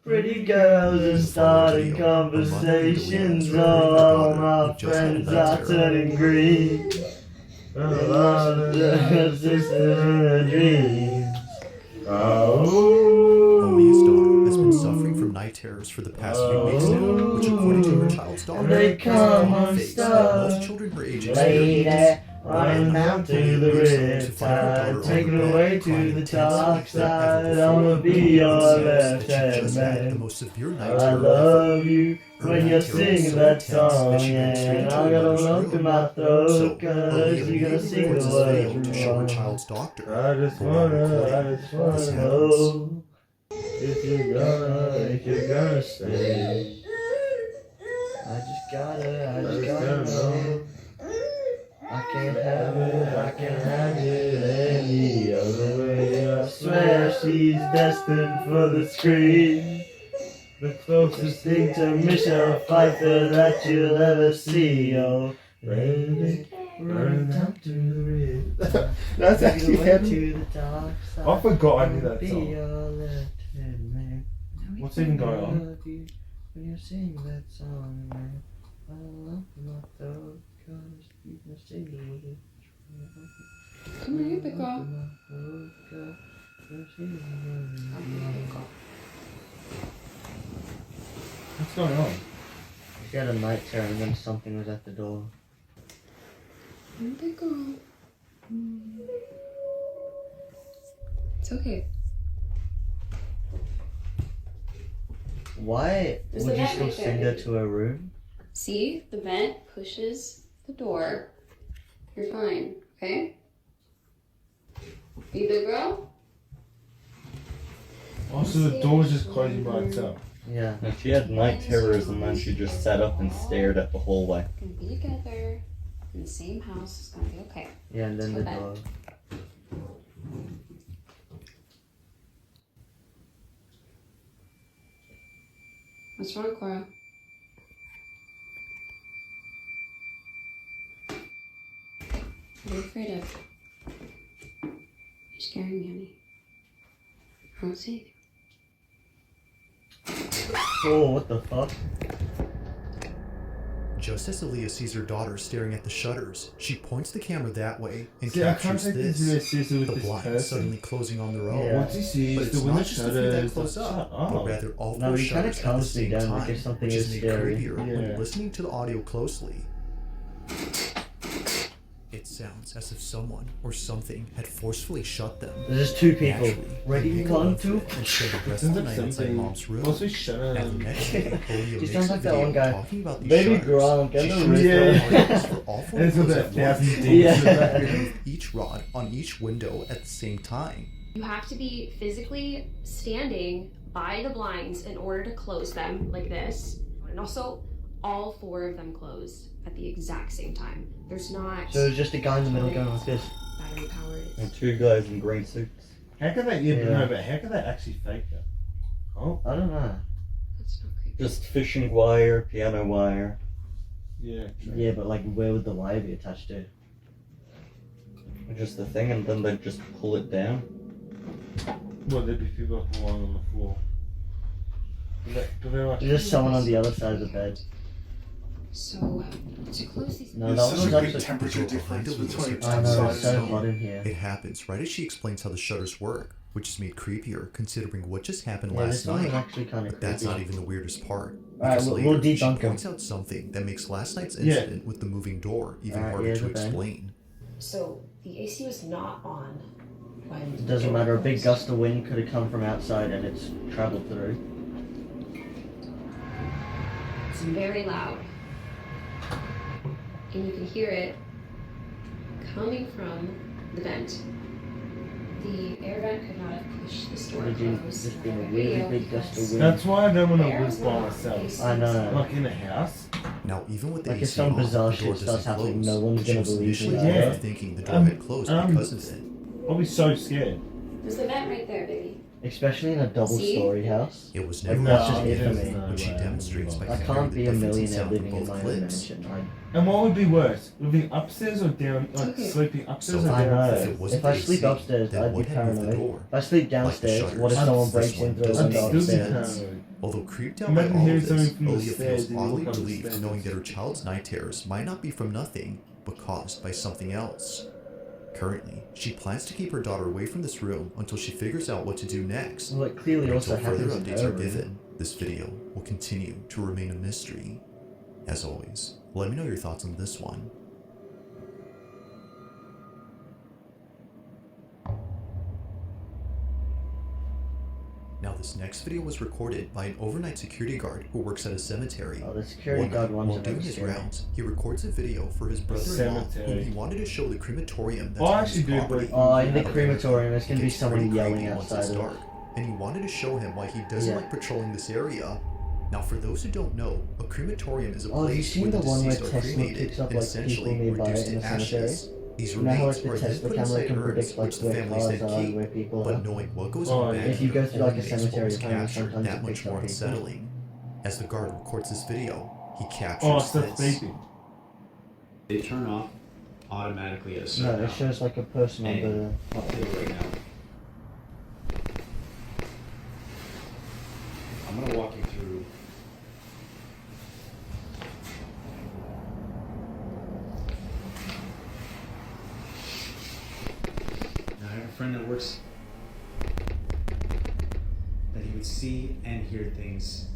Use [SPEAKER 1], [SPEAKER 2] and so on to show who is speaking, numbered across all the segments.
[SPEAKER 1] Pretty girls and starting conversations. All my friends are turning green. A lot of sisters in their dreams.
[SPEAKER 2] Aaliyah's daughter has been suffering from night terrors for the past few weeks now, which according to her child's doctor,
[SPEAKER 1] they come
[SPEAKER 2] face most children her age experience.
[SPEAKER 1] Running down to the riptide, taken away to the dark side. I'ma be your left hand man. I love you when you're singing that song, and I got a lump in my throat, cause you're gonna sing the words
[SPEAKER 2] to show her
[SPEAKER 1] wrong.
[SPEAKER 2] child's doctor.
[SPEAKER 1] I just wanna know if you're gonna stay. I just gotta know. I can't have it any other way. I swear she's destined for the screen. The closest thing to Michelle Pfeiffer that you'll ever see. Oh, baby, run down to the river.
[SPEAKER 3] That's actually
[SPEAKER 1] to the dark side.
[SPEAKER 3] I forgot I knew that
[SPEAKER 1] Be
[SPEAKER 3] song.
[SPEAKER 1] your left-hand man.
[SPEAKER 3] What's even going on?
[SPEAKER 1] Love you when you sing that song, man. I love my throat, cause you can sing with it.
[SPEAKER 4] Come here, big girl.
[SPEAKER 3] What's going on?
[SPEAKER 1] She had a night terror and then something was at the door.
[SPEAKER 4] Big girl. It's okay.
[SPEAKER 1] Why
[SPEAKER 4] There's
[SPEAKER 1] would
[SPEAKER 4] the
[SPEAKER 1] you
[SPEAKER 4] vent
[SPEAKER 1] still
[SPEAKER 4] right there.
[SPEAKER 1] send her to her room?
[SPEAKER 4] See, the vent pushes the door. You're fine, okay? Be big girl.
[SPEAKER 3] Oh, so the door's just closing by itself.
[SPEAKER 1] Yeah.
[SPEAKER 5] If she had night terrors and then she just sat up and stared at the hallway.
[SPEAKER 4] Gonna be together in the same house. It's gonna be okay.
[SPEAKER 1] Yeah, and then the
[SPEAKER 4] Okay.
[SPEAKER 1] door.
[SPEAKER 4] What's wrong, Cora? What are you afraid of? You're scaring me, honey. I don't see anything.
[SPEAKER 1] Oh, what the fuck?
[SPEAKER 2] Just as Aaliyah sees her daughter staring at the shutters, she points the camera that way and
[SPEAKER 3] See, I can't
[SPEAKER 2] captures
[SPEAKER 3] take
[SPEAKER 2] this.
[SPEAKER 3] this seriously with
[SPEAKER 2] The
[SPEAKER 3] this
[SPEAKER 2] blinds
[SPEAKER 3] person.
[SPEAKER 2] suddenly closing on their own.
[SPEAKER 1] Yeah.
[SPEAKER 3] Once he sees
[SPEAKER 2] But it's
[SPEAKER 3] the window
[SPEAKER 2] not just the few that
[SPEAKER 3] shutters,
[SPEAKER 2] close
[SPEAKER 3] shut
[SPEAKER 2] up,
[SPEAKER 3] up.
[SPEAKER 2] but rather all
[SPEAKER 1] No,
[SPEAKER 2] four
[SPEAKER 1] he kinda
[SPEAKER 2] shutters at the
[SPEAKER 1] calms me
[SPEAKER 2] same
[SPEAKER 1] down
[SPEAKER 2] time,
[SPEAKER 1] because something
[SPEAKER 2] which
[SPEAKER 1] is
[SPEAKER 2] is made
[SPEAKER 1] scary.
[SPEAKER 2] creepier
[SPEAKER 3] Yeah.
[SPEAKER 2] when listening to the audio closely. It sounds as if someone or something had forcefully shut them.
[SPEAKER 1] There's just two people.
[SPEAKER 2] Naturally,
[SPEAKER 1] Ready
[SPEAKER 2] they
[SPEAKER 1] to come
[SPEAKER 2] love
[SPEAKER 1] to?
[SPEAKER 2] it and spend the rest
[SPEAKER 3] Sounds
[SPEAKER 2] of the
[SPEAKER 3] like
[SPEAKER 2] night inside
[SPEAKER 3] something.
[SPEAKER 2] mom's room.
[SPEAKER 3] Also, shut
[SPEAKER 2] And the
[SPEAKER 3] up.
[SPEAKER 2] next day, Aaliyah
[SPEAKER 1] She
[SPEAKER 2] makes
[SPEAKER 1] sounds
[SPEAKER 2] a
[SPEAKER 1] like that
[SPEAKER 2] video
[SPEAKER 1] one guy.
[SPEAKER 2] talking about these
[SPEAKER 1] Baby
[SPEAKER 2] shutters.
[SPEAKER 1] Gronk and
[SPEAKER 2] She
[SPEAKER 1] the
[SPEAKER 2] shows
[SPEAKER 1] rip.
[SPEAKER 2] the audience for all four
[SPEAKER 3] And it's got
[SPEAKER 2] windows
[SPEAKER 3] that
[SPEAKER 2] at
[SPEAKER 3] thousand
[SPEAKER 2] once.
[SPEAKER 3] dings
[SPEAKER 1] Yeah.
[SPEAKER 3] in the back.
[SPEAKER 2] Remove each rod on each window at the same time.
[SPEAKER 6] You have to be physically standing by the blinds in order to close them like this. And also, all four of them close at the exact same time. There's not
[SPEAKER 1] So there's just a guy in the middle going like this.
[SPEAKER 6] battery powered.
[SPEAKER 5] And two guys in green suits.
[SPEAKER 3] How could they,
[SPEAKER 1] Yeah.
[SPEAKER 3] no, but how could they actually fake that? Oh,
[SPEAKER 1] I don't know.
[SPEAKER 6] That's not creepy.
[SPEAKER 5] Just fishing wire, piano wire.
[SPEAKER 3] yeah, true.
[SPEAKER 1] Yeah, but like, where would the wire be attached to?
[SPEAKER 5] Just the thing, and then they'd just pull it down.
[SPEAKER 3] Well, there'd be people lying on the floor. Do they like,
[SPEAKER 1] There's just someone on the other side of the bed.
[SPEAKER 6] So, to close these.
[SPEAKER 1] No, that
[SPEAKER 7] There's
[SPEAKER 1] one
[SPEAKER 7] such
[SPEAKER 1] was
[SPEAKER 7] a big
[SPEAKER 1] actually.
[SPEAKER 7] temperature difference between
[SPEAKER 1] I know,
[SPEAKER 7] outside
[SPEAKER 1] it's
[SPEAKER 7] and
[SPEAKER 1] so
[SPEAKER 7] home.
[SPEAKER 1] hot in here.
[SPEAKER 2] It happens right as she explains how the shutters work, which is made creepier considering what just happened
[SPEAKER 1] Yeah, this
[SPEAKER 2] last
[SPEAKER 1] one is
[SPEAKER 2] night.
[SPEAKER 1] actually kind of
[SPEAKER 2] But that's
[SPEAKER 1] creepy.
[SPEAKER 2] not even the weirdest part.
[SPEAKER 1] Alright,
[SPEAKER 2] Because
[SPEAKER 1] we'll
[SPEAKER 2] later, she
[SPEAKER 1] debunk him.
[SPEAKER 2] points out something that makes last night's
[SPEAKER 3] Yeah.
[SPEAKER 2] incident with the moving door even
[SPEAKER 1] Alright,
[SPEAKER 2] harder
[SPEAKER 1] here's
[SPEAKER 2] to
[SPEAKER 1] the thing.
[SPEAKER 2] explain.
[SPEAKER 6] So, the AC was not on when.
[SPEAKER 1] It doesn't matter, a big gust of wind could have come from outside and it's traveled through.
[SPEAKER 6] It's very loud. And you can hear it coming from the vent. The air vent could not have pushed this door
[SPEAKER 1] Could have
[SPEAKER 6] closed.
[SPEAKER 1] just been a
[SPEAKER 6] on
[SPEAKER 1] really
[SPEAKER 6] video
[SPEAKER 1] big gust of
[SPEAKER 6] because
[SPEAKER 1] wind.
[SPEAKER 3] that's why I don't want
[SPEAKER 6] the
[SPEAKER 3] to
[SPEAKER 6] air
[SPEAKER 3] live
[SPEAKER 6] was
[SPEAKER 3] by
[SPEAKER 6] not
[SPEAKER 3] myself.
[SPEAKER 6] AC.
[SPEAKER 1] I know.
[SPEAKER 3] Like in a house.
[SPEAKER 2] Now, even with the
[SPEAKER 1] Like, if
[SPEAKER 2] AC
[SPEAKER 1] some
[SPEAKER 2] on,
[SPEAKER 1] bizarre
[SPEAKER 2] the door
[SPEAKER 1] shit starts
[SPEAKER 2] doesn't
[SPEAKER 1] happening,
[SPEAKER 2] close.
[SPEAKER 1] no one's
[SPEAKER 2] And she
[SPEAKER 1] gonna
[SPEAKER 2] was
[SPEAKER 1] believe
[SPEAKER 2] initially
[SPEAKER 1] me.
[SPEAKER 3] Yeah.
[SPEAKER 2] thinking the door had closed because of it.
[SPEAKER 3] I'll be so scared.
[SPEAKER 6] There's the vent right there, baby.
[SPEAKER 1] Especially in a double-story house.
[SPEAKER 2] It was
[SPEAKER 1] Like,
[SPEAKER 2] never
[SPEAKER 1] that's
[SPEAKER 2] a
[SPEAKER 1] just it for
[SPEAKER 2] myth,
[SPEAKER 1] me.
[SPEAKER 2] which she demonstrates by
[SPEAKER 1] I
[SPEAKER 2] comparing
[SPEAKER 1] can't
[SPEAKER 2] the
[SPEAKER 1] be a
[SPEAKER 2] difference in
[SPEAKER 1] millionaire
[SPEAKER 2] sound from
[SPEAKER 1] living in
[SPEAKER 2] both
[SPEAKER 1] my own
[SPEAKER 2] clips.
[SPEAKER 1] mansion.
[SPEAKER 3] And what would be worse? Living upstairs or down? Like
[SPEAKER 4] Okay.
[SPEAKER 3] sleeping upstairs
[SPEAKER 2] So
[SPEAKER 3] or
[SPEAKER 1] I know.
[SPEAKER 3] downstairs?
[SPEAKER 2] If it wasn't
[SPEAKER 1] If I
[SPEAKER 2] AC,
[SPEAKER 1] sleep upstairs,
[SPEAKER 2] then
[SPEAKER 1] I'd be
[SPEAKER 2] what had moved the
[SPEAKER 1] paranoid.
[SPEAKER 2] door?
[SPEAKER 1] If I sleep
[SPEAKER 2] Like the
[SPEAKER 1] downstairs, what if
[SPEAKER 2] shutters,
[SPEAKER 1] someone
[SPEAKER 2] this
[SPEAKER 1] breaks
[SPEAKER 2] one
[SPEAKER 1] in through a
[SPEAKER 2] doesn't
[SPEAKER 3] I'd
[SPEAKER 1] window
[SPEAKER 3] still be
[SPEAKER 1] upstairs?
[SPEAKER 3] paranoid.
[SPEAKER 2] Although creeped out by
[SPEAKER 3] Imagine
[SPEAKER 2] all
[SPEAKER 3] hearing
[SPEAKER 2] of
[SPEAKER 3] something
[SPEAKER 2] this,
[SPEAKER 3] from the
[SPEAKER 2] Aaliyah
[SPEAKER 3] stairs
[SPEAKER 2] feels
[SPEAKER 3] and you
[SPEAKER 2] oddly
[SPEAKER 3] look up the
[SPEAKER 2] relieved
[SPEAKER 3] stairs.
[SPEAKER 2] knowing that her child's night terrors might not be from nothing, but caused by something else. Currently, she plans to keep her daughter away from this room until she figures out what to do next.
[SPEAKER 1] Well, it clearly
[SPEAKER 2] But
[SPEAKER 1] also
[SPEAKER 2] until further
[SPEAKER 1] happens in
[SPEAKER 2] updates
[SPEAKER 1] her
[SPEAKER 2] are
[SPEAKER 1] room.
[SPEAKER 2] given, this video will continue to remain a mystery. As always, let me know your thoughts on this one. Now this next video was recorded by an overnight security guard who works at a cemetery.
[SPEAKER 1] Oh, the security
[SPEAKER 2] One
[SPEAKER 1] guard
[SPEAKER 2] night,
[SPEAKER 1] ones
[SPEAKER 2] while
[SPEAKER 1] are
[SPEAKER 2] doing
[SPEAKER 1] never
[SPEAKER 2] his
[SPEAKER 1] scary.
[SPEAKER 2] rounds, he records a video for his brother-in-law, whom
[SPEAKER 3] Cemetery.
[SPEAKER 2] he wanted to show the crematorium that's
[SPEAKER 3] Oh, I
[SPEAKER 2] on
[SPEAKER 3] actually
[SPEAKER 2] his
[SPEAKER 3] do
[SPEAKER 2] property.
[SPEAKER 3] believe-
[SPEAKER 1] Oh, in the
[SPEAKER 2] However,
[SPEAKER 1] crematorium, there's
[SPEAKER 2] it
[SPEAKER 1] gonna be
[SPEAKER 2] gets
[SPEAKER 1] someone
[SPEAKER 2] pretty
[SPEAKER 1] yelling
[SPEAKER 2] creepy once it's
[SPEAKER 1] outside of
[SPEAKER 2] dark,
[SPEAKER 1] it.
[SPEAKER 2] and he wanted to show him why he doesn't
[SPEAKER 1] Yeah.
[SPEAKER 2] like patrolling this area. Now, for those who don't know, a crematorium is a
[SPEAKER 1] Oh, have you
[SPEAKER 2] place
[SPEAKER 1] seen
[SPEAKER 2] where the
[SPEAKER 1] the one where
[SPEAKER 2] deceased are
[SPEAKER 1] Tesla
[SPEAKER 2] cremated
[SPEAKER 1] picks up,
[SPEAKER 2] and
[SPEAKER 1] like,
[SPEAKER 2] essentially
[SPEAKER 1] people nearby
[SPEAKER 2] reduced
[SPEAKER 1] in
[SPEAKER 2] to
[SPEAKER 1] the cemetery?
[SPEAKER 2] ashes. These
[SPEAKER 1] You know how
[SPEAKER 2] remains
[SPEAKER 1] like the
[SPEAKER 2] are then
[SPEAKER 1] Tesla
[SPEAKER 2] put
[SPEAKER 1] camera
[SPEAKER 2] inside
[SPEAKER 1] can
[SPEAKER 2] urns,
[SPEAKER 1] predict like
[SPEAKER 2] which the
[SPEAKER 1] where
[SPEAKER 2] families
[SPEAKER 1] cars
[SPEAKER 2] then
[SPEAKER 1] are and
[SPEAKER 2] keep.
[SPEAKER 1] where people
[SPEAKER 2] But
[SPEAKER 1] are?
[SPEAKER 2] knowing what goes
[SPEAKER 3] Oh,
[SPEAKER 2] on
[SPEAKER 3] yeah.
[SPEAKER 2] back
[SPEAKER 1] If you go through like a
[SPEAKER 2] makes what
[SPEAKER 1] cemetery
[SPEAKER 2] was
[SPEAKER 1] tunnel,
[SPEAKER 2] captured
[SPEAKER 1] sometimes
[SPEAKER 2] that
[SPEAKER 1] it
[SPEAKER 2] much
[SPEAKER 1] picks
[SPEAKER 2] more
[SPEAKER 1] up people.
[SPEAKER 2] unsettling. As the guard records this video, he captures
[SPEAKER 3] Oh, stuff
[SPEAKER 2] this.
[SPEAKER 3] beeping.
[SPEAKER 7] They turn off automatically at a certain
[SPEAKER 1] No, it
[SPEAKER 7] hour.
[SPEAKER 1] shows like a person on the.
[SPEAKER 7] I'll tell you right now. I'm gonna walk you through. Now, I have a friend that works that he would see and hear things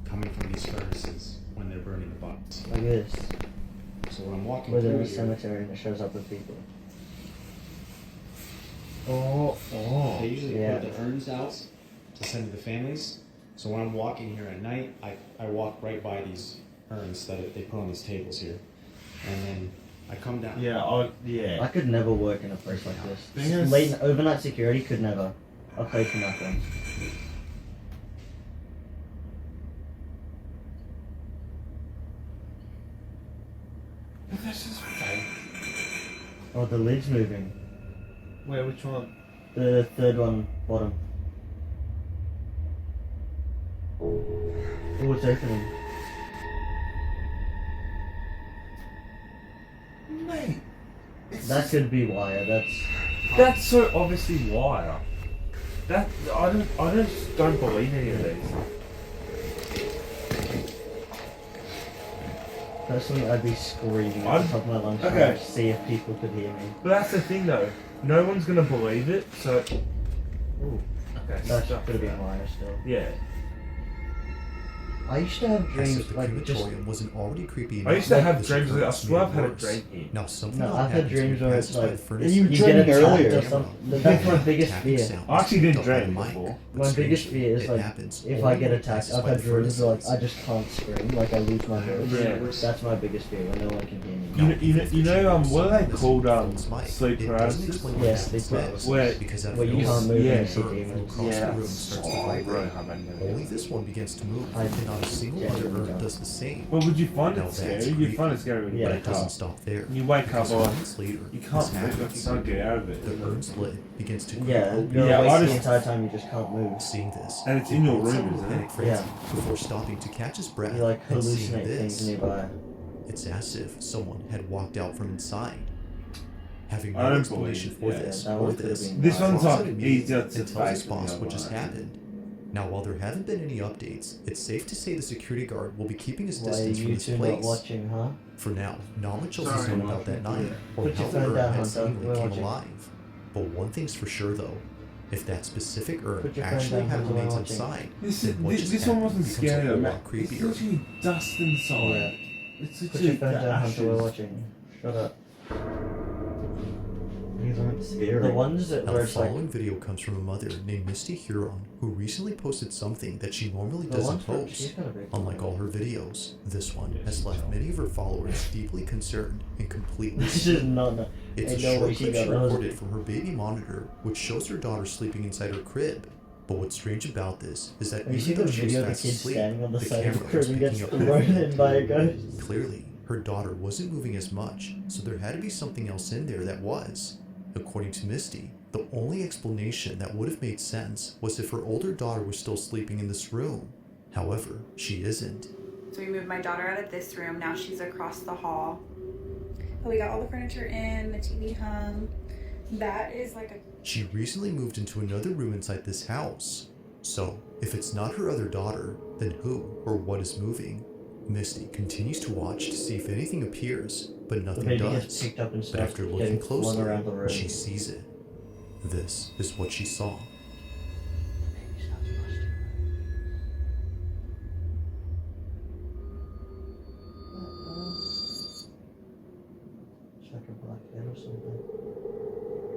[SPEAKER 7] coming from these furnaces when they're burning the bodies.
[SPEAKER 1] Like this.
[SPEAKER 7] So when I'm walking
[SPEAKER 1] Where
[SPEAKER 7] through
[SPEAKER 1] there's a
[SPEAKER 7] here,
[SPEAKER 1] cemetery and it shows up with people.
[SPEAKER 7] they usually
[SPEAKER 1] Yeah.
[SPEAKER 7] put the urns out to send to the families. So when I'm walking here at night, I walk right by these urns that they put on these tables here. And then I come down.
[SPEAKER 3] Yeah,
[SPEAKER 1] I could never work in a place like
[SPEAKER 3] Thing
[SPEAKER 1] this.
[SPEAKER 3] is-
[SPEAKER 1] Late overnight security could never. I paid for nothing.
[SPEAKER 3] But that's just fake.
[SPEAKER 1] Oh, the lid's moving.
[SPEAKER 3] Wait, which one?
[SPEAKER 1] The third one, bottom. Oh, it's opening.
[SPEAKER 3] Mate,
[SPEAKER 1] That could be wire.
[SPEAKER 3] that's so obviously wire. That I don't believe any of these.
[SPEAKER 1] Personally, I'd be screaming at
[SPEAKER 3] I'm-
[SPEAKER 1] the top of my lungs
[SPEAKER 3] okay.
[SPEAKER 1] trying to see if people could hear me.
[SPEAKER 3] But that's the thing though. No one's gonna believe it. So. Ooh. Okay.
[SPEAKER 1] That
[SPEAKER 3] stop
[SPEAKER 1] could have been
[SPEAKER 3] that.
[SPEAKER 1] wire still.
[SPEAKER 3] Yeah.
[SPEAKER 1] I used to have
[SPEAKER 2] As
[SPEAKER 1] dreams
[SPEAKER 2] if the
[SPEAKER 1] like just.
[SPEAKER 2] crematorium wasn't already creepy
[SPEAKER 3] I used to
[SPEAKER 2] enough,
[SPEAKER 3] have
[SPEAKER 2] this
[SPEAKER 3] dreams. I
[SPEAKER 2] occurrence
[SPEAKER 3] swear I've
[SPEAKER 2] made it
[SPEAKER 3] had a
[SPEAKER 2] worse.
[SPEAKER 3] dream here.
[SPEAKER 2] Now something
[SPEAKER 1] No,
[SPEAKER 2] odd
[SPEAKER 1] I've had
[SPEAKER 2] happens when
[SPEAKER 1] dreams
[SPEAKER 2] he
[SPEAKER 1] where it's
[SPEAKER 2] passes by the
[SPEAKER 1] like
[SPEAKER 2] furnace.
[SPEAKER 7] You
[SPEAKER 1] you
[SPEAKER 7] dreamed
[SPEAKER 1] get attacked
[SPEAKER 7] earlier.
[SPEAKER 1] or something. That's my biggest
[SPEAKER 2] Tapping
[SPEAKER 1] fear.
[SPEAKER 2] sound
[SPEAKER 3] I actually didn't
[SPEAKER 2] felt like
[SPEAKER 3] dream
[SPEAKER 2] a mic,
[SPEAKER 3] before.
[SPEAKER 2] but
[SPEAKER 1] My biggest
[SPEAKER 2] strangely,
[SPEAKER 1] fear is
[SPEAKER 2] it
[SPEAKER 1] like
[SPEAKER 2] happens
[SPEAKER 1] if
[SPEAKER 2] only
[SPEAKER 1] I get
[SPEAKER 2] when he
[SPEAKER 1] attacked,
[SPEAKER 2] passes
[SPEAKER 1] I've
[SPEAKER 2] by
[SPEAKER 1] had
[SPEAKER 2] the
[SPEAKER 1] dreams where like
[SPEAKER 2] furnaces.
[SPEAKER 1] I just can't scream, like I lose my voice.
[SPEAKER 3] Yeah.
[SPEAKER 1] That's my biggest fear when no one can hear me.
[SPEAKER 3] What are they called? Sleep
[SPEAKER 2] It doesn't
[SPEAKER 3] paralysis?
[SPEAKER 2] explain
[SPEAKER 1] Yeah,
[SPEAKER 2] what
[SPEAKER 1] sleep
[SPEAKER 2] happens
[SPEAKER 1] paralysis.
[SPEAKER 3] Where-
[SPEAKER 2] because out of
[SPEAKER 1] Where you
[SPEAKER 2] nowhere,
[SPEAKER 1] can't move
[SPEAKER 3] Yeah.
[SPEAKER 1] and you see
[SPEAKER 2] urn
[SPEAKER 1] demons.
[SPEAKER 2] across
[SPEAKER 3] Yeah.
[SPEAKER 2] the room starts to vibrate. Only this one begins to move,
[SPEAKER 1] I-
[SPEAKER 2] and not a single
[SPEAKER 1] yeah,
[SPEAKER 2] other
[SPEAKER 1] there we
[SPEAKER 2] urn
[SPEAKER 1] go.
[SPEAKER 2] does the same.
[SPEAKER 3] Well, would you find
[SPEAKER 2] Now
[SPEAKER 3] it
[SPEAKER 2] that's
[SPEAKER 3] scary? You
[SPEAKER 2] creepy.
[SPEAKER 3] find it scary when you
[SPEAKER 1] Yeah,
[SPEAKER 2] But
[SPEAKER 3] wake
[SPEAKER 2] it doesn't
[SPEAKER 3] up.
[SPEAKER 2] stop there.
[SPEAKER 3] You wake up,
[SPEAKER 2] Because
[SPEAKER 3] or
[SPEAKER 2] moments later,
[SPEAKER 3] you
[SPEAKER 2] this
[SPEAKER 3] can't move. Like,
[SPEAKER 2] happens.
[SPEAKER 3] you can't get out of it.
[SPEAKER 2] The urn's lid begins to creep
[SPEAKER 1] Yeah,
[SPEAKER 2] open.
[SPEAKER 1] you're
[SPEAKER 3] Yeah,
[SPEAKER 1] awake
[SPEAKER 3] I
[SPEAKER 1] the
[SPEAKER 3] just-
[SPEAKER 1] entire time, you just can't move.
[SPEAKER 2] Seeing this,
[SPEAKER 3] And it's
[SPEAKER 2] he
[SPEAKER 3] in your
[SPEAKER 2] breaks
[SPEAKER 3] room,
[SPEAKER 2] into
[SPEAKER 3] isn't it?
[SPEAKER 2] panic frenzy
[SPEAKER 1] Yeah.
[SPEAKER 2] before stopping to catch his breath.
[SPEAKER 1] You like
[SPEAKER 2] and seeing
[SPEAKER 1] hallucinate
[SPEAKER 2] this,
[SPEAKER 1] things nearby.
[SPEAKER 2] it's as if someone had walked out from inside. Having
[SPEAKER 3] I
[SPEAKER 2] no
[SPEAKER 3] don't
[SPEAKER 2] explanation
[SPEAKER 3] believe-
[SPEAKER 2] for
[SPEAKER 3] yeah,
[SPEAKER 2] this
[SPEAKER 1] that
[SPEAKER 2] or
[SPEAKER 1] one could've
[SPEAKER 2] this,
[SPEAKER 1] been
[SPEAKER 3] This
[SPEAKER 2] he
[SPEAKER 3] one's
[SPEAKER 2] calls
[SPEAKER 3] like
[SPEAKER 2] it immediately
[SPEAKER 3] easier to
[SPEAKER 2] and tells
[SPEAKER 3] fake
[SPEAKER 2] his
[SPEAKER 3] than
[SPEAKER 2] boss
[SPEAKER 3] the
[SPEAKER 2] what
[SPEAKER 3] other
[SPEAKER 2] just
[SPEAKER 3] one.
[SPEAKER 2] happened. Now, while there haven't been any updates, it's safe to say the security guard will be keeping his
[SPEAKER 1] Why are
[SPEAKER 2] distance from
[SPEAKER 1] you
[SPEAKER 2] this
[SPEAKER 1] two not
[SPEAKER 2] place.
[SPEAKER 1] watching, huh?
[SPEAKER 2] For now, not much else is
[SPEAKER 3] Sorry,
[SPEAKER 2] known
[SPEAKER 3] Mark.
[SPEAKER 2] about that night, or
[SPEAKER 1] Put your
[SPEAKER 2] how the
[SPEAKER 1] phone
[SPEAKER 2] urn
[SPEAKER 1] down,
[SPEAKER 2] had
[SPEAKER 1] Hunter.
[SPEAKER 2] seemingly
[SPEAKER 1] We're
[SPEAKER 2] came
[SPEAKER 1] watching.
[SPEAKER 2] alive. But one thing's for sure though, if that specific urn
[SPEAKER 1] Put your phone
[SPEAKER 2] actually
[SPEAKER 1] down,
[SPEAKER 2] had
[SPEAKER 1] Hunter.
[SPEAKER 2] remains
[SPEAKER 1] We're watching.
[SPEAKER 2] inside,
[SPEAKER 3] This
[SPEAKER 2] then what just
[SPEAKER 3] this one
[SPEAKER 2] happened
[SPEAKER 3] wasn't
[SPEAKER 2] becomes a
[SPEAKER 3] scary.
[SPEAKER 2] whole
[SPEAKER 3] Man.
[SPEAKER 2] lot
[SPEAKER 3] It's
[SPEAKER 2] creepier.
[SPEAKER 3] literally dust inside.
[SPEAKER 1] Yeah.
[SPEAKER 3] It's
[SPEAKER 1] Put
[SPEAKER 3] literally
[SPEAKER 1] your phone
[SPEAKER 3] the
[SPEAKER 1] down, Hunter, we're
[SPEAKER 3] ashes.
[SPEAKER 1] watching. Shut up.
[SPEAKER 7] These aren't scary.
[SPEAKER 1] The ones that
[SPEAKER 2] Now,
[SPEAKER 1] where
[SPEAKER 2] the
[SPEAKER 1] it's like,
[SPEAKER 2] following video comes from a mother named Misty Huron, who recently posted something that she normally
[SPEAKER 1] the
[SPEAKER 2] doesn't
[SPEAKER 1] ones where she's
[SPEAKER 2] post.
[SPEAKER 1] got a big
[SPEAKER 2] Unlike all her videos, this one has left many of her followers deeply concerned and completely
[SPEAKER 1] This is
[SPEAKER 2] scared.
[SPEAKER 1] not. No.
[SPEAKER 2] It's a
[SPEAKER 1] Ain't no way
[SPEAKER 2] short
[SPEAKER 1] she
[SPEAKER 2] clip
[SPEAKER 1] got
[SPEAKER 2] she
[SPEAKER 1] those.
[SPEAKER 2] recorded from her baby monitor, which shows her daughter sleeping inside her crib. But what's strange about this is that
[SPEAKER 1] Have you seen
[SPEAKER 2] even
[SPEAKER 1] the
[SPEAKER 2] though she was
[SPEAKER 1] video of the
[SPEAKER 2] fast
[SPEAKER 1] kid
[SPEAKER 2] asleep,
[SPEAKER 1] standing on the side of the
[SPEAKER 2] camera was
[SPEAKER 1] crib and gets
[SPEAKER 2] picking up
[SPEAKER 1] thrown
[SPEAKER 2] everything.
[SPEAKER 1] in by a ghost?
[SPEAKER 2] Clearly, her daughter wasn't moving as much, so there had to be something else in there that was. According to Misty, The only explanation that would have made sense was if her older daughter was still sleeping in this room. However, she isn't.
[SPEAKER 8] So we moved my daughter out of this room. Now she's across the hall. But we got all the furniture in, the TV hung. That is like a...
[SPEAKER 2] She recently moved into another room inside this house. So, if it's not her other daughter, then who or what is moving? Misty continues to watch to see if anything appears, but
[SPEAKER 1] The
[SPEAKER 2] nothing
[SPEAKER 1] baby gets
[SPEAKER 2] does.
[SPEAKER 1] picked up and
[SPEAKER 2] But
[SPEAKER 1] starts
[SPEAKER 2] after looking
[SPEAKER 1] getting flung around the room.
[SPEAKER 2] closely, she sees it. This is what she saw.
[SPEAKER 1] The baby starts busting. It's like a black head or something.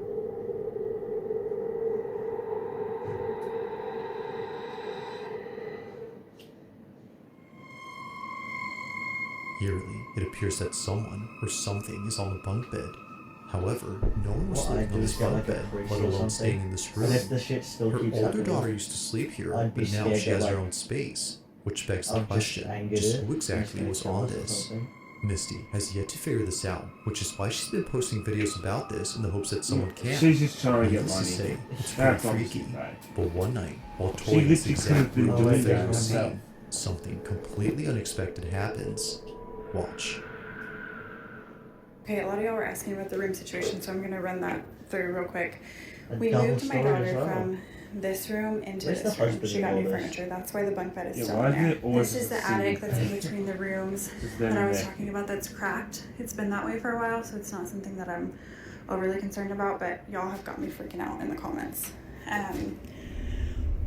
[SPEAKER 2] Eerily, it appears that someone or something is on the bunk bed. However, no one was
[SPEAKER 1] What
[SPEAKER 2] sleeping
[SPEAKER 1] I'd do
[SPEAKER 2] on
[SPEAKER 1] is
[SPEAKER 2] this
[SPEAKER 1] get
[SPEAKER 2] bunk
[SPEAKER 1] like a
[SPEAKER 2] bed,
[SPEAKER 1] priest
[SPEAKER 2] let
[SPEAKER 1] or
[SPEAKER 2] alone staying
[SPEAKER 1] something.
[SPEAKER 2] in this
[SPEAKER 1] And if
[SPEAKER 2] room.
[SPEAKER 1] the shit still
[SPEAKER 2] Her
[SPEAKER 1] keeps
[SPEAKER 2] older
[SPEAKER 1] happening,
[SPEAKER 2] daughter used to sleep here,
[SPEAKER 1] I'd be
[SPEAKER 2] but now
[SPEAKER 1] scared
[SPEAKER 2] she
[SPEAKER 1] that,
[SPEAKER 2] has her
[SPEAKER 1] like,
[SPEAKER 2] own space, which begs the
[SPEAKER 1] I've just
[SPEAKER 2] question,
[SPEAKER 1] angered
[SPEAKER 2] just
[SPEAKER 1] it,
[SPEAKER 2] who exactly
[SPEAKER 1] and
[SPEAKER 2] was
[SPEAKER 1] it's gonna
[SPEAKER 2] on
[SPEAKER 1] kill us or
[SPEAKER 2] this?
[SPEAKER 1] something.
[SPEAKER 2] Misty has yet to figure this out, which is why she's been posting videos about this in the hopes that someone can.
[SPEAKER 3] She's just trying to get
[SPEAKER 2] Needless to
[SPEAKER 3] money.
[SPEAKER 2] say, it's pretty
[SPEAKER 3] That's obviously
[SPEAKER 2] freaky.
[SPEAKER 3] bad.
[SPEAKER 2] But one night, while
[SPEAKER 3] She
[SPEAKER 2] toying this
[SPEAKER 3] literally
[SPEAKER 2] exact
[SPEAKER 3] could've been
[SPEAKER 2] room
[SPEAKER 1] doing
[SPEAKER 2] with the
[SPEAKER 1] that herself.
[SPEAKER 2] scene, something completely unexpected happens. Watch.
[SPEAKER 8] Okay, a lot of y'all were asking about the room situation, so I'm going to run that through real quick.
[SPEAKER 1] A
[SPEAKER 8] We
[SPEAKER 1] double
[SPEAKER 8] moved my
[SPEAKER 1] story
[SPEAKER 8] daughter
[SPEAKER 1] as well.
[SPEAKER 8] from this room into
[SPEAKER 1] Where's
[SPEAKER 8] this
[SPEAKER 1] the
[SPEAKER 8] room.
[SPEAKER 1] husband
[SPEAKER 8] She
[SPEAKER 1] in
[SPEAKER 8] got
[SPEAKER 1] all
[SPEAKER 8] new
[SPEAKER 1] this?
[SPEAKER 8] furniture. That's why the bunk bed is
[SPEAKER 3] Yeah,
[SPEAKER 8] still
[SPEAKER 3] why
[SPEAKER 8] in
[SPEAKER 3] is
[SPEAKER 8] there.
[SPEAKER 3] it always
[SPEAKER 8] This is the
[SPEAKER 3] the
[SPEAKER 8] attic
[SPEAKER 3] same
[SPEAKER 8] that's in
[SPEAKER 3] thing?
[SPEAKER 8] between the rooms
[SPEAKER 3] Just
[SPEAKER 8] that
[SPEAKER 3] them
[SPEAKER 8] I was
[SPEAKER 3] there.
[SPEAKER 8] talking about that's cracked. It's been that way for a while, so it's not something that I'm overly concerned about, but y'all have got me freaking out in the comments.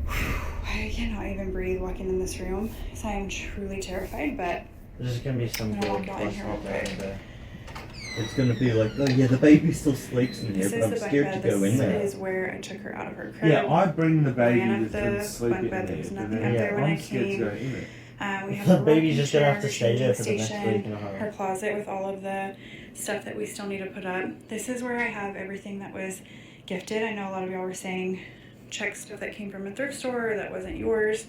[SPEAKER 8] I cannot even breathe walking in this room, so I am truly terrified, but
[SPEAKER 1] There's gonna be some
[SPEAKER 8] I'm
[SPEAKER 1] good
[SPEAKER 8] gonna walk out in here real
[SPEAKER 1] cholesterol down
[SPEAKER 8] quick.
[SPEAKER 1] there.
[SPEAKER 5] It's gonna be like, oh yeah, the baby still sleeps in here,
[SPEAKER 8] this
[SPEAKER 5] but
[SPEAKER 8] is
[SPEAKER 5] I'm
[SPEAKER 8] the bunk
[SPEAKER 5] scared
[SPEAKER 8] bed.
[SPEAKER 5] to go
[SPEAKER 8] This
[SPEAKER 5] in there.
[SPEAKER 8] is where I took her out of her crib.
[SPEAKER 3] Yeah, I bring the baby
[SPEAKER 8] Ran up
[SPEAKER 3] that's been
[SPEAKER 8] the
[SPEAKER 3] sleeping
[SPEAKER 8] bunk
[SPEAKER 3] in
[SPEAKER 8] bed.
[SPEAKER 3] there.
[SPEAKER 8] There was
[SPEAKER 3] but
[SPEAKER 8] nothing
[SPEAKER 3] then
[SPEAKER 8] up there when I
[SPEAKER 3] I'm scared to
[SPEAKER 8] came.
[SPEAKER 3] go in it.
[SPEAKER 8] We have
[SPEAKER 1] The
[SPEAKER 8] a
[SPEAKER 1] baby's
[SPEAKER 8] rocking
[SPEAKER 1] just gonna
[SPEAKER 8] chair,
[SPEAKER 1] have to
[SPEAKER 8] her
[SPEAKER 1] stay there
[SPEAKER 8] changing
[SPEAKER 1] for the next
[SPEAKER 8] station,
[SPEAKER 1] week and a half.
[SPEAKER 8] her closet with all of the stuff that we still need to put up. This is where I have everything that was gifted. I know a lot of y'all were saying check stuff that came from a thrift store or that wasn't yours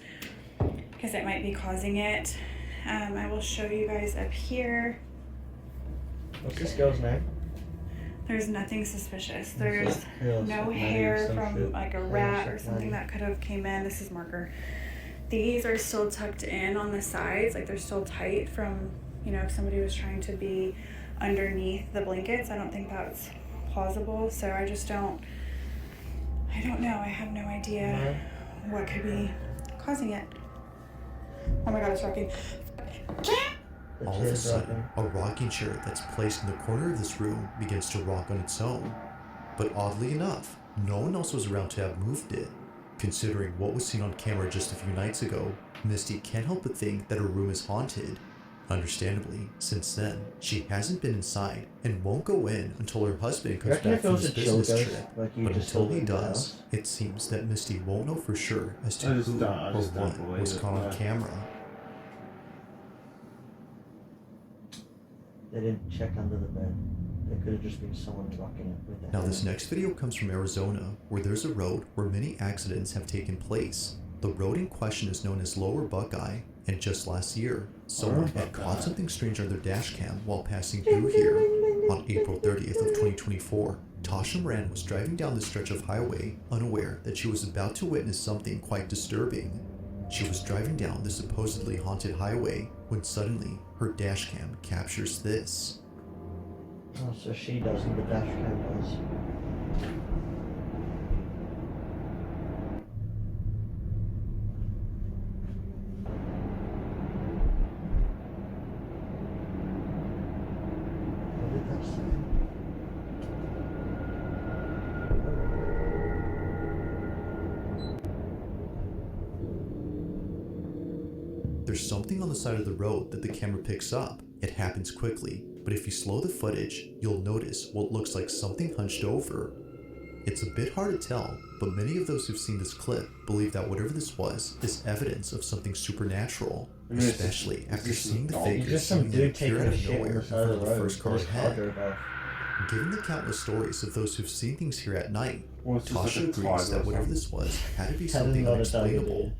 [SPEAKER 8] because it might be causing it. I will show you guys up here.
[SPEAKER 1] What's this girl's name?
[SPEAKER 8] There's nothing suspicious. There's
[SPEAKER 5] Yeah,
[SPEAKER 8] no
[SPEAKER 5] some
[SPEAKER 8] hair
[SPEAKER 5] some
[SPEAKER 8] from
[SPEAKER 5] shit.
[SPEAKER 8] like a rat or something that could have came in. This is marker. These are still tucked in on the sides, like they're still tight from, you know, if somebody was trying to be underneath the blankets. I don't think that's plausible. So I don't know. I have no idea what could be causing it. Oh my God, it's rocking.
[SPEAKER 2] All of a sudden, a rocking chair that's placed in the corner of this room begins to rock on its own. But oddly enough, no one else was around to have moved it. Considering what was seen on camera just a few nights ago, Misty can't help but think that her room is haunted. Understandably, since then, she hasn't been inside and won't go in until her husband comes
[SPEAKER 1] Reckon
[SPEAKER 2] back
[SPEAKER 1] if it
[SPEAKER 2] from
[SPEAKER 1] was
[SPEAKER 2] his
[SPEAKER 1] a chill
[SPEAKER 2] business
[SPEAKER 1] ghost,
[SPEAKER 2] trip.
[SPEAKER 1] like you
[SPEAKER 2] But
[SPEAKER 1] just
[SPEAKER 2] until
[SPEAKER 1] told
[SPEAKER 2] he
[SPEAKER 1] me about.
[SPEAKER 2] does, it seems that Misty won't know for sure as to
[SPEAKER 3] I just
[SPEAKER 2] who
[SPEAKER 3] don't- I
[SPEAKER 2] or
[SPEAKER 3] just don't
[SPEAKER 2] what
[SPEAKER 3] believe
[SPEAKER 2] was
[SPEAKER 3] it,
[SPEAKER 2] caught on
[SPEAKER 3] no.
[SPEAKER 2] camera.
[SPEAKER 1] They didn't check under the bed. It could have just been someone rocking it with their
[SPEAKER 2] Now this
[SPEAKER 1] hand.
[SPEAKER 2] next video comes from Arizona, where there's a road where many accidents have taken place. The road in question is known as Lower Buckeye, and just last year, someone had caught something strange on their dash cam while passing through here. On April 30th of 2024, Tasha Moran was driving down the stretch of highway, unaware that she was about to witness something quite disturbing. She was driving down the supposedly haunted highway when suddenly her dash cam captures this.
[SPEAKER 1] Oh, so she doesn't, the dash cam does. What did that say?
[SPEAKER 2] There's something on the side of the road that the camera picks up. It happens quickly, but if you slow the footage, you'll notice what looks like something hunched over. It's a bit hard to tell, but many of those who've seen this clip believe that whatever this was is evidence of something supernatural, especially after seeming the figure
[SPEAKER 1] Just some
[SPEAKER 2] seemingly
[SPEAKER 1] dude taking
[SPEAKER 2] appear out
[SPEAKER 1] a
[SPEAKER 2] of
[SPEAKER 1] shit on
[SPEAKER 2] nowhere
[SPEAKER 1] the
[SPEAKER 2] in
[SPEAKER 1] side
[SPEAKER 2] front
[SPEAKER 1] of
[SPEAKER 2] of
[SPEAKER 1] the
[SPEAKER 2] the
[SPEAKER 1] road.
[SPEAKER 2] first car's
[SPEAKER 1] His car
[SPEAKER 2] head.
[SPEAKER 1] drove off.
[SPEAKER 2] Given the countless stories of those who've seen things here at night,
[SPEAKER 3] Well, it's just like
[SPEAKER 2] Tasha
[SPEAKER 3] a
[SPEAKER 2] agrees
[SPEAKER 3] tiger
[SPEAKER 2] that
[SPEAKER 3] or
[SPEAKER 2] whatever
[SPEAKER 3] something.
[SPEAKER 2] this was had to be
[SPEAKER 1] Had
[SPEAKER 2] something
[SPEAKER 1] not a tiger,
[SPEAKER 2] unexplainable.
[SPEAKER 1] dude.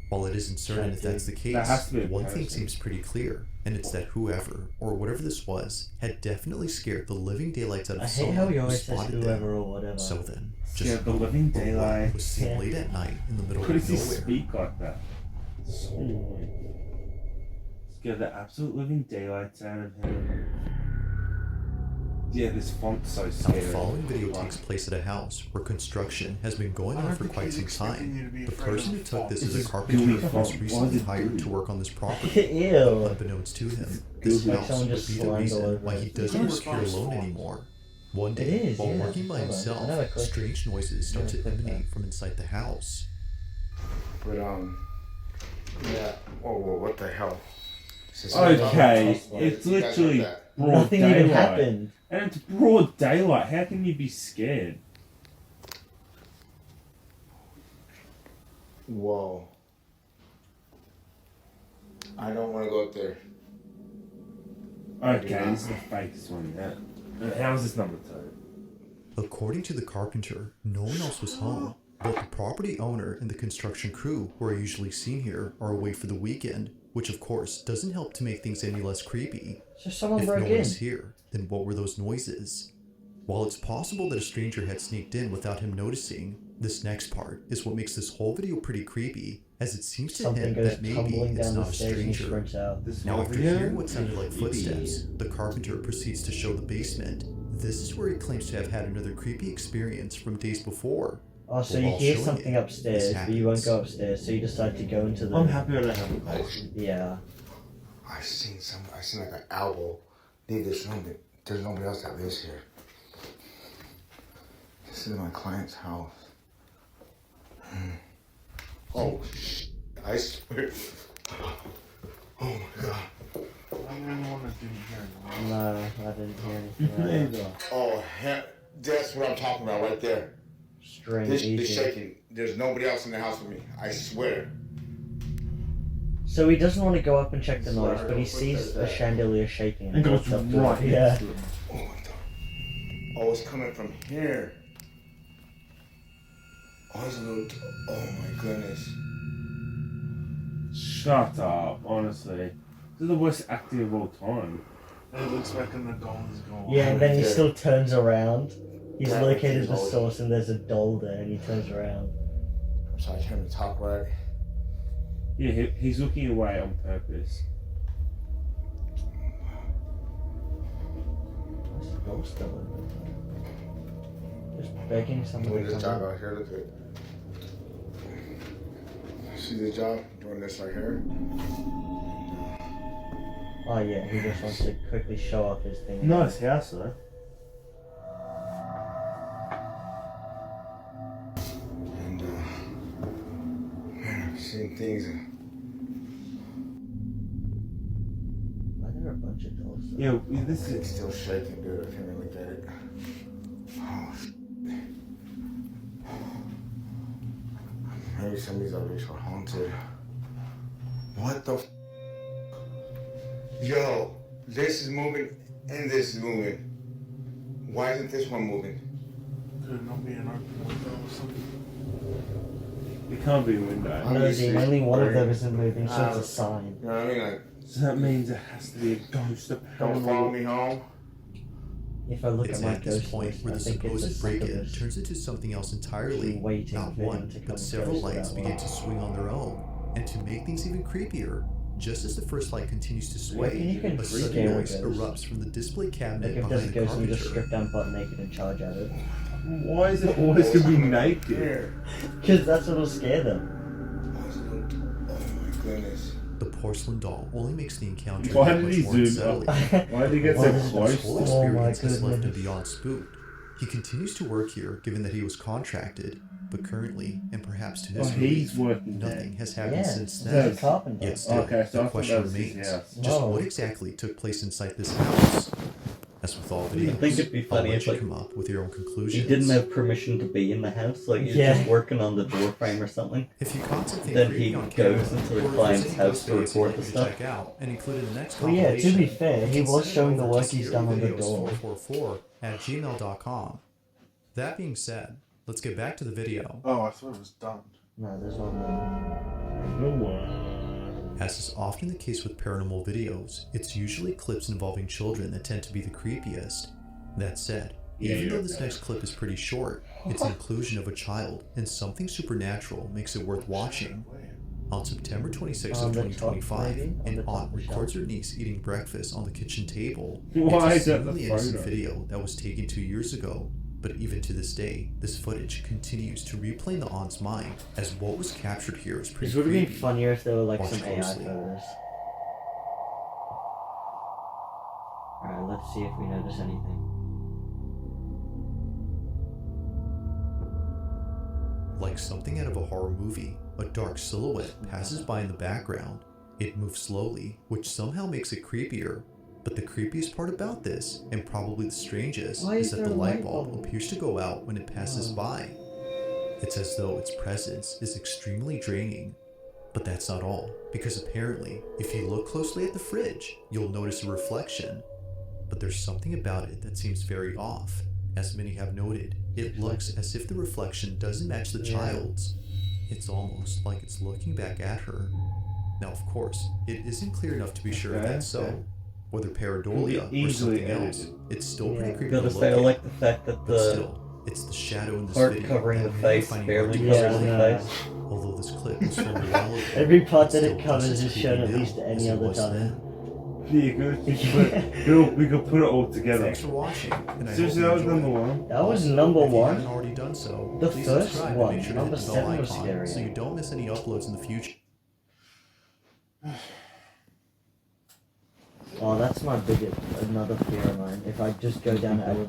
[SPEAKER 2] While it isn't certain if that's the case,
[SPEAKER 3] That has to be a
[SPEAKER 2] one thing
[SPEAKER 3] person.
[SPEAKER 2] seems pretty clear, and it's that whoever, or whatever this was, had definitely scared the living daylights out of
[SPEAKER 1] I hate
[SPEAKER 2] someone
[SPEAKER 1] how he
[SPEAKER 2] who
[SPEAKER 1] always says
[SPEAKER 2] spotted
[SPEAKER 1] whoever
[SPEAKER 2] them.
[SPEAKER 1] or whatever.
[SPEAKER 2] So then,
[SPEAKER 3] Scared
[SPEAKER 2] just
[SPEAKER 3] the living
[SPEAKER 2] what
[SPEAKER 3] daylight.
[SPEAKER 2] was seen
[SPEAKER 1] Yeah.
[SPEAKER 2] late at night in the middle
[SPEAKER 3] Why does
[SPEAKER 2] of
[SPEAKER 3] he
[SPEAKER 2] nowhere.
[SPEAKER 3] speak like that? So annoying. Scared the absolute living daylights out of him. Yeah, this font's so
[SPEAKER 2] Now,
[SPEAKER 3] scary.
[SPEAKER 2] the following video takes place at a house where construction has been going on for quite some time. The person who took this is a carpenter
[SPEAKER 3] gooey
[SPEAKER 2] who was
[SPEAKER 3] font. Why
[SPEAKER 2] recently
[SPEAKER 3] is it
[SPEAKER 2] hired
[SPEAKER 3] gooey?
[SPEAKER 2] to work on this property.
[SPEAKER 1] Ew.
[SPEAKER 2] Unbeknownst to him,
[SPEAKER 3] It's
[SPEAKER 2] this
[SPEAKER 3] gooey.
[SPEAKER 2] house
[SPEAKER 1] Someone
[SPEAKER 2] would
[SPEAKER 1] just
[SPEAKER 2] be the
[SPEAKER 1] slammed all
[SPEAKER 2] reason
[SPEAKER 1] over
[SPEAKER 2] why
[SPEAKER 1] it.
[SPEAKER 2] he doesn't
[SPEAKER 3] It's
[SPEAKER 2] work here
[SPEAKER 3] almost
[SPEAKER 2] alone
[SPEAKER 3] font.
[SPEAKER 2] anymore. One
[SPEAKER 1] It
[SPEAKER 2] day,
[SPEAKER 1] is,
[SPEAKER 2] while
[SPEAKER 1] yeah.
[SPEAKER 2] working by
[SPEAKER 1] Hold on.
[SPEAKER 2] himself,
[SPEAKER 1] Another clip.
[SPEAKER 2] strange noises start to
[SPEAKER 1] Another clip
[SPEAKER 2] emanate
[SPEAKER 1] back.
[SPEAKER 2] from inside the house.
[SPEAKER 9] But yeah. Whoa, what the hell?
[SPEAKER 3] Okay,
[SPEAKER 9] Yeah,
[SPEAKER 3] it's
[SPEAKER 9] you guys
[SPEAKER 3] literally
[SPEAKER 9] heard that.
[SPEAKER 3] broad
[SPEAKER 1] Nothing
[SPEAKER 3] daylight.
[SPEAKER 1] even happened.
[SPEAKER 3] And it's broad daylight. How can you be scared?
[SPEAKER 9] Whoa. I don't want to go up there.
[SPEAKER 3] Okay, this is the fakest one yet. And how is this number 2?
[SPEAKER 2] According to the carpenter, no one else was home. Both the property owner and the construction crew who are usually seen here are away for the weekend, which of course doesn't help to make things any less creepy.
[SPEAKER 1] So someone
[SPEAKER 2] If no
[SPEAKER 1] broke
[SPEAKER 2] one
[SPEAKER 1] in.
[SPEAKER 2] is here, then what were those noises? While it's possible that a stranger had sneaked in without him noticing, this next part is what makes this whole video pretty creepy, as it seems to
[SPEAKER 1] Something
[SPEAKER 2] hint
[SPEAKER 1] goes
[SPEAKER 2] that maybe
[SPEAKER 1] tumbling
[SPEAKER 2] it's
[SPEAKER 1] down the
[SPEAKER 2] not a
[SPEAKER 1] stairs and he
[SPEAKER 2] stranger.
[SPEAKER 1] sprints out.
[SPEAKER 3] This
[SPEAKER 2] Now,
[SPEAKER 3] whole
[SPEAKER 2] after
[SPEAKER 3] video?
[SPEAKER 2] hearing what sounded like footsteps, the carpenter proceeds to show the basement. This is where he claims to have had another creepy experience from days before.
[SPEAKER 1] Oh, so
[SPEAKER 2] But
[SPEAKER 1] you
[SPEAKER 2] while
[SPEAKER 1] hear
[SPEAKER 2] showing
[SPEAKER 1] something
[SPEAKER 2] it,
[SPEAKER 1] upstairs,
[SPEAKER 2] this
[SPEAKER 1] but you won't
[SPEAKER 2] happens.
[SPEAKER 1] go upstairs, so you decide to go into the...
[SPEAKER 3] I'm happy I don't have a cold.
[SPEAKER 1] Yeah.
[SPEAKER 9] I seen like an owl leave this room, but there's nobody else that lives here. This is my client's house. Oh, I swear. Oh my god.
[SPEAKER 1] No, I didn't hear anything.
[SPEAKER 9] Oh, that's what I'm talking about right there.
[SPEAKER 1] String,
[SPEAKER 9] This
[SPEAKER 1] easy.
[SPEAKER 9] is shaking. There's nobody else in the house with me. I swear.
[SPEAKER 1] So he doesn't want to go up and check the noise, but he sees the chandelier shaking.
[SPEAKER 3] And goes
[SPEAKER 1] walks up to it.
[SPEAKER 3] right
[SPEAKER 1] Yeah.
[SPEAKER 3] into it.
[SPEAKER 9] Oh, what the? Oh, it's coming from here. Oh, it's a little. Oh my goodness.
[SPEAKER 3] Shut up, honestly. This is the worst acting of all time.
[SPEAKER 10] It looks like an adult is going.
[SPEAKER 1] Yeah, and then he
[SPEAKER 9] Yeah.
[SPEAKER 1] still turns around. He's
[SPEAKER 9] Yeah,
[SPEAKER 1] located
[SPEAKER 9] he's
[SPEAKER 1] the
[SPEAKER 9] always-
[SPEAKER 1] source and there's a doll there and he turns around.
[SPEAKER 9] I'm sorry, I can't even talk right.
[SPEAKER 3] Yeah, he's looking away on purpose.
[SPEAKER 1] What's the doll still in there? Just begging someone
[SPEAKER 9] Doing
[SPEAKER 1] to
[SPEAKER 9] this
[SPEAKER 1] come
[SPEAKER 9] job
[SPEAKER 1] in.
[SPEAKER 9] out here, look at it. See this job? Doing this right here.
[SPEAKER 1] Oh yeah, he just wants to quickly show off his thing.
[SPEAKER 3] Nice house though.
[SPEAKER 9] And man, I've seen things.
[SPEAKER 1] Why are there a bunch of dolls there?
[SPEAKER 3] Yeah, this
[SPEAKER 9] It's
[SPEAKER 3] is.
[SPEAKER 9] still shaking, dude. I can't really get it. Oh, maybe some of these other are haunted. What the? Yo, this is moving and this is moving. Why isn't this one moving?
[SPEAKER 10] Could it not be an open window or something?
[SPEAKER 3] It can't be a window.
[SPEAKER 9] I'm
[SPEAKER 1] No, Dean, only one of them isn't moving, so it's a
[SPEAKER 9] Um,
[SPEAKER 1] sign.
[SPEAKER 9] You know what I mean? Like,
[SPEAKER 3] So that means it has to be a ghost.
[SPEAKER 9] don't follow me home.
[SPEAKER 1] If I look
[SPEAKER 2] It's
[SPEAKER 1] at my
[SPEAKER 2] at this
[SPEAKER 1] ghost
[SPEAKER 2] point
[SPEAKER 1] list,
[SPEAKER 2] where
[SPEAKER 1] I
[SPEAKER 2] the
[SPEAKER 1] think it's a
[SPEAKER 2] supposed break-in
[SPEAKER 1] succubus.
[SPEAKER 2] turns into something else entirely.
[SPEAKER 1] Waiting
[SPEAKER 2] Not
[SPEAKER 1] for him
[SPEAKER 2] one,
[SPEAKER 1] to come
[SPEAKER 2] but several
[SPEAKER 1] close to
[SPEAKER 2] lights
[SPEAKER 1] that
[SPEAKER 2] begin
[SPEAKER 1] light.
[SPEAKER 2] to swing on their own. And to make things even creepier, just as the first light continues to
[SPEAKER 1] Reckon
[SPEAKER 2] sway,
[SPEAKER 1] you can
[SPEAKER 2] a
[SPEAKER 1] scare
[SPEAKER 2] sudden
[SPEAKER 1] a
[SPEAKER 2] noise
[SPEAKER 1] ghost?
[SPEAKER 2] erupts from the display cabinet
[SPEAKER 1] Like if there's a
[SPEAKER 2] behind the
[SPEAKER 1] ghost and you just
[SPEAKER 2] carpenter.
[SPEAKER 1] strip down butt naked and charge at it.
[SPEAKER 3] Why is it always gonna be naked?
[SPEAKER 9] Here.
[SPEAKER 1] Because that's what'll scare them.
[SPEAKER 9] Oh my goodness.
[SPEAKER 2] The porcelain doll only makes the encounter
[SPEAKER 3] Why
[SPEAKER 2] that
[SPEAKER 3] did
[SPEAKER 2] much
[SPEAKER 3] he
[SPEAKER 2] more
[SPEAKER 3] zoom
[SPEAKER 2] unsettling.
[SPEAKER 3] up? Why did he get
[SPEAKER 1] Why
[SPEAKER 3] so
[SPEAKER 1] does it
[SPEAKER 3] close?
[SPEAKER 2] This whole
[SPEAKER 1] Oh my
[SPEAKER 2] experience has left him
[SPEAKER 1] goodness.
[SPEAKER 2] beyond spooked. He continues to work here, given that he was contracted, but currently, and perhaps to
[SPEAKER 3] Oh,
[SPEAKER 2] his
[SPEAKER 3] he's
[SPEAKER 2] relief,
[SPEAKER 3] working
[SPEAKER 2] nothing
[SPEAKER 3] there.
[SPEAKER 2] has happened
[SPEAKER 1] Yeah,
[SPEAKER 2] since
[SPEAKER 1] he's
[SPEAKER 2] then.
[SPEAKER 1] a carpenter.
[SPEAKER 2] Yet still,
[SPEAKER 3] Okay, so I
[SPEAKER 2] the
[SPEAKER 3] thought
[SPEAKER 2] question
[SPEAKER 3] that was his
[SPEAKER 2] remains,
[SPEAKER 3] house.
[SPEAKER 2] just
[SPEAKER 1] No.
[SPEAKER 2] what exactly took place inside this house? As with all videos,
[SPEAKER 11] I think it'd be
[SPEAKER 2] I'll
[SPEAKER 11] funny
[SPEAKER 2] let
[SPEAKER 11] if,
[SPEAKER 2] you
[SPEAKER 11] like,
[SPEAKER 2] come up with your own
[SPEAKER 11] He
[SPEAKER 2] conclusions.
[SPEAKER 11] didn't have permission to be in the house, like he's
[SPEAKER 1] Yeah.
[SPEAKER 11] just working on the door frame or something.
[SPEAKER 2] If you caught something
[SPEAKER 11] Then
[SPEAKER 2] creepy
[SPEAKER 11] he
[SPEAKER 2] on camera,
[SPEAKER 11] goes into the
[SPEAKER 2] or if there's
[SPEAKER 11] client's
[SPEAKER 2] any
[SPEAKER 11] house to
[SPEAKER 2] stories
[SPEAKER 11] record
[SPEAKER 2] you'd
[SPEAKER 11] the
[SPEAKER 2] like me to
[SPEAKER 11] stuff.
[SPEAKER 2] check out and include in the next
[SPEAKER 1] Well, yeah, to
[SPEAKER 2] compilation,
[SPEAKER 1] be fair, he
[SPEAKER 2] you can
[SPEAKER 1] was
[SPEAKER 2] send it
[SPEAKER 1] showing the
[SPEAKER 2] over to
[SPEAKER 1] work he's done on the door.
[SPEAKER 2] scaryvideos444@gmail.com. That being said, let's get back to the video.
[SPEAKER 10] Oh, I thought it was done.
[SPEAKER 1] No, there's one more.
[SPEAKER 3] Number one.
[SPEAKER 2] As is often the case with paranormal videos, it's usually clips involving children that tend to be the creepiest. That said, even though this next clip is pretty short, its inclusion of a child and something supernatural makes it worth watching. On September 26th of 2025, an aunt records her niece eating breakfast on the kitchen table.
[SPEAKER 3] Why
[SPEAKER 2] It's
[SPEAKER 3] is
[SPEAKER 2] a
[SPEAKER 3] that the
[SPEAKER 2] seemingly innocent
[SPEAKER 3] photo?
[SPEAKER 2] video that was taken 2 years ago, but even to this day, this footage continues to replay in the aunt's mind, as what was captured here is pretty
[SPEAKER 1] This would have been
[SPEAKER 2] creepy.
[SPEAKER 1] funnier if there were like
[SPEAKER 2] Watch
[SPEAKER 1] some AI
[SPEAKER 2] closely.
[SPEAKER 1] photos. Alright, let's see if we notice anything.
[SPEAKER 2] Like something out of a horror movie, a dark silhouette passes by in the background. It moves slowly, which somehow makes it creepier. But the creepiest part about this, and probably the strangest,
[SPEAKER 1] Why
[SPEAKER 2] is
[SPEAKER 1] is
[SPEAKER 2] that
[SPEAKER 1] there
[SPEAKER 2] the
[SPEAKER 1] a
[SPEAKER 2] light
[SPEAKER 1] light
[SPEAKER 2] bulb
[SPEAKER 1] bulb?
[SPEAKER 2] appears to go out when it passes by. It's as though its presence is extremely draining. But that's not all, because apparently, if you look closely at the fridge, you'll notice a reflection. But there's something about it that seems very off. As many have noted, it looks as if the reflection doesn't match the child's. It's almost like it's looking back at her. Now, of course, it isn't clear enough to be sure if that's so. Whether pareidolia or
[SPEAKER 3] Easily
[SPEAKER 2] something else,
[SPEAKER 3] edited.
[SPEAKER 2] it's still pretty creepy
[SPEAKER 11] Gotta
[SPEAKER 2] to
[SPEAKER 11] say, I
[SPEAKER 2] look
[SPEAKER 11] like
[SPEAKER 2] at.
[SPEAKER 11] the fact that
[SPEAKER 2] But
[SPEAKER 11] the
[SPEAKER 2] still, it's the shadow in this
[SPEAKER 11] part
[SPEAKER 2] video
[SPEAKER 11] covering
[SPEAKER 2] that
[SPEAKER 11] the
[SPEAKER 2] many
[SPEAKER 11] face
[SPEAKER 2] find
[SPEAKER 11] barely
[SPEAKER 2] hard to
[SPEAKER 11] covers
[SPEAKER 2] explain.
[SPEAKER 11] the face.
[SPEAKER 2] Although this clip was from a while ago,
[SPEAKER 1] Every part
[SPEAKER 2] it
[SPEAKER 1] that
[SPEAKER 2] still
[SPEAKER 1] it covers
[SPEAKER 2] just as
[SPEAKER 1] is shown
[SPEAKER 2] creepy
[SPEAKER 1] at least
[SPEAKER 2] now
[SPEAKER 1] any
[SPEAKER 2] as it
[SPEAKER 1] other
[SPEAKER 2] was
[SPEAKER 1] time.
[SPEAKER 2] then.
[SPEAKER 3] We could put it all together.
[SPEAKER 2] Thanks for watching, and I hope
[SPEAKER 3] Seriously,
[SPEAKER 2] you
[SPEAKER 3] that was
[SPEAKER 2] enjoyed.
[SPEAKER 3] number one.
[SPEAKER 1] That was
[SPEAKER 2] Also,
[SPEAKER 1] number
[SPEAKER 2] if you
[SPEAKER 1] one.
[SPEAKER 2] haven't already done so,
[SPEAKER 1] The
[SPEAKER 2] please
[SPEAKER 1] first
[SPEAKER 2] subscribe
[SPEAKER 1] one,
[SPEAKER 2] and make sure to
[SPEAKER 1] number
[SPEAKER 2] hit the bell
[SPEAKER 1] 7 was
[SPEAKER 2] icon
[SPEAKER 1] scarier.
[SPEAKER 2] so you don't miss any uploads in the future.
[SPEAKER 1] Oh, that's my biggest, another fear of mine. If I just go down the elevator.